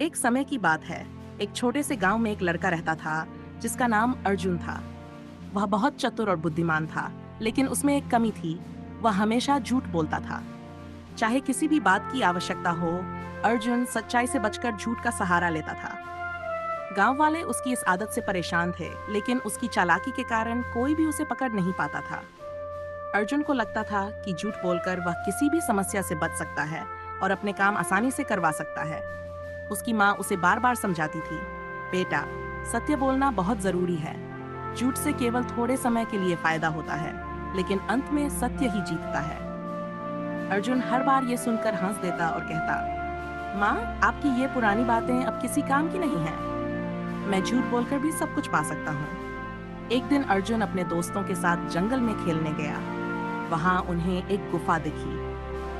एक समय की बात है। एक छोटे से गांव में एक लड़का रहता था जिसका नाम अर्जुन था। वह बहुत चतुर और बुद्धिमान था, लेकिन उसमें एक कमी थी। वह हमेशा झूठ बोलता था। चाहे किसी भी बात की आवश्यकता हो, अर्जुन सच्चाई से बचकर झूठ का सहारा लेता था। गांव वाले उसकी इस आदत से परेशान थे, लेकिन उसकी चालाकी के कारण कोई भी उसे पकड़ नहीं पाता था। अर्जुन को लगता था कि झूठ बोलकर वह किसी भी समस्या से बच सकता है और अपने काम आसानी से करवा सकता है। उसकी माँ उसे बार बार समझाती थी, बेटा, सत्य बोलना बहुत जरूरी है। झूठ से केवल थोड़े समय के लिए फायदा होता है, लेकिन अंत में सत्य ही जीतता है। अर्जुन हर बार ये सुनकर हंस देता और कहता, माँ, आपकी ये पुरानी बातें अब किसी काम की नहीं हैं। मैं झूठ बोलकर भी सब कुछ पा सकता हूँ। एक दिन अर्जुन अपने दोस्तों के साथ जंगल में खेलने गया। वहाँ उन्हें एक गुफा दिखी।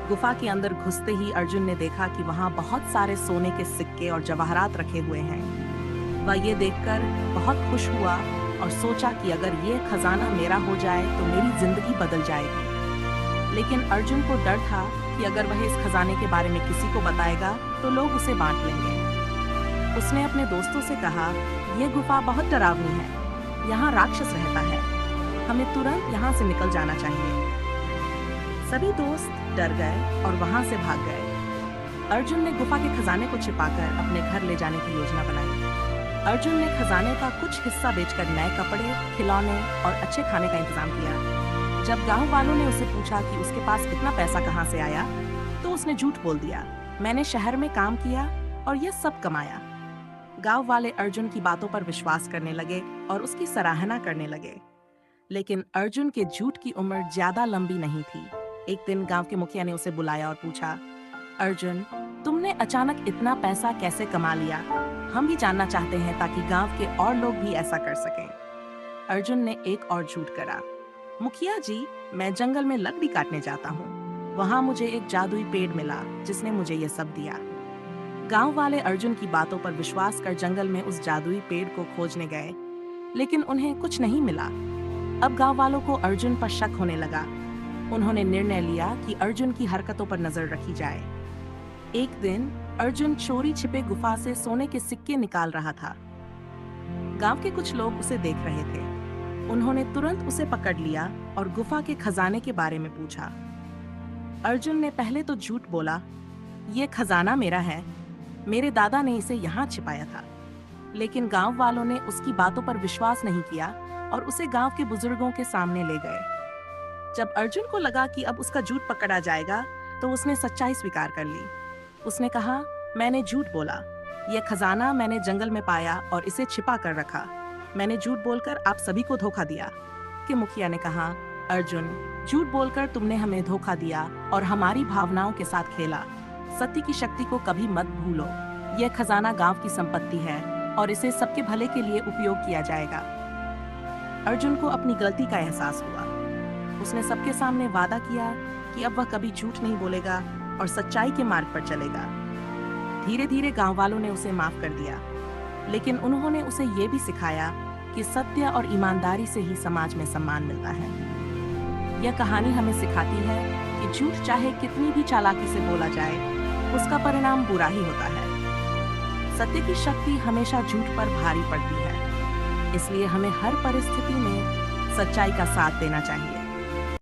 गुफा के अंदर घुसते ही अर्जुन ने देखा कि वहाँ बहुत सारे सोने के सिक्के और जवाहरात रखे हुए हैं। वह ये देखकर बहुत खुश हुआ और सोचा कि अगर ये खजाना मेरा हो जाए तो मेरी जिंदगी बदल जाएगी। लेकिन अर्जुन को डर था कि अगर वह इस खजाने के बारे में किसी को बताएगा तो लोग उसे बांट लेंगे। उसने अपने दोस्तों से कहा, यह गुफा बहुत डरावनी है, यहाँ राक्षस रहता है, हमें तुरंत यहाँ से निकल जाना चाहिए। सभी दोस्त डर गए और वहां से भाग गए। अर्जुन ने गुफा के खजाने को छिपाकर अपने घर ले जाने की योजना बनाई। अर्जुन ने खजाने का कुछ हिस्सा बेचकर नए कपड़े, खिलौने और अच्छे खाने का इंतजाम किया। जब गांव वालों ने उसे पूछा कि उसके पास इतना पैसा कहां से आया, तो उसने झूठ बोल दिया, मैंने शहर में काम किया और यह सब कमाया। गांव वाले अर्जुन की बातों पर विश्वास करने लगे और उसकी सराहना करने लगे। लेकिन अर्जुन के झूठ की उम्र ज्यादा लंबी नहीं थी। एक दिन गांव के मुखिया ने उसे बुलाया और पूछा, अर्जुन, तुमने अचानक इतना पैसा कैसे कमा लिया? हम भी जानना चाहते हैं ताकि गांव के और लोग भी ऐसा कर सकें। अर्जुन ने एक और झूठ करा, मुखिया जी, मैं जंगल में लकड़ी काटने जाता हूँ। वहां मुझे एक जादुई पेड़ मिला जिसने मुझे ये सब दिया। गांव वाले अर्जुन की बातों पर विश्वास कर जंगल में उस जादुई पेड़ को खोजने गए, लेकिन उन्हें कुछ नहीं मिला। अब गांव वालों को अर्जुन पर शक होने लगा। उन्होंने निर्णय लिया कि अर्जुन की हरकतों पर नजर रखी जाए। एक दिन अर्जुन चोरी छिपे गुफा से सोने के सिक्के निकाल रहा था। गांव के कुछ लोग उसे देख रहे थे। उन्होंने तुरंत उसे पकड़ लिया और गुफा के खजाने के बारे में पूछा। अर्जुन ने पहले तो झूठ बोला, ये खजाना मेरा है, मेरे दादा ने इसे यहाँ छिपाया था। लेकिन गांव वालों ने उसकी बातों पर विश्वास नहीं किया और उसे गांव के बुजुर्गों के सामने ले गए। जब अर्जुन को लगा कि अब उसका झूठ पकड़ा जाएगा, तो उसने सच्चाई स्वीकार कर ली। उसने कहा, मैंने झूठ बोला, यह खजाना मैंने जंगल में पाया और इसे छिपा कर रखा। मैंने झूठ बोलकर आप सभी को धोखा दिया। कि मुखिया ने कहा, अर्जुन, झूठ बोलकर तुमने हमें धोखा दिया और हमारी भावनाओं के साथ खेला। सत्य की शक्ति को कभी मत भूलो। यह खजाना गांव की संपत्ति है और इसे सबके भले के लिए उपयोग किया जाएगा। अर्जुन को अपनी गलती का एहसास हुआ। उसने सबके सामने वादा किया कि अब वह कभी झूठ नहीं बोलेगा और सच्चाई के मार्ग पर चलेगा। धीरे धीरे गांव वालों ने उसे माफ कर दिया, लेकिन उन्होंने उसे ये भी सिखाया कि सत्य और ईमानदारी से ही समाज में सम्मान मिलता है। यह कहानी हमें सिखाती है कि झूठ चाहे कितनी भी चालाकी से बोला जाए, उसका परिणाम बुरा ही होता है। सत्य की शक्ति हमेशा झूठ पर भारी पड़ती है, इसलिए हमें हर परिस्थिति में सच्चाई का साथ देना चाहिए।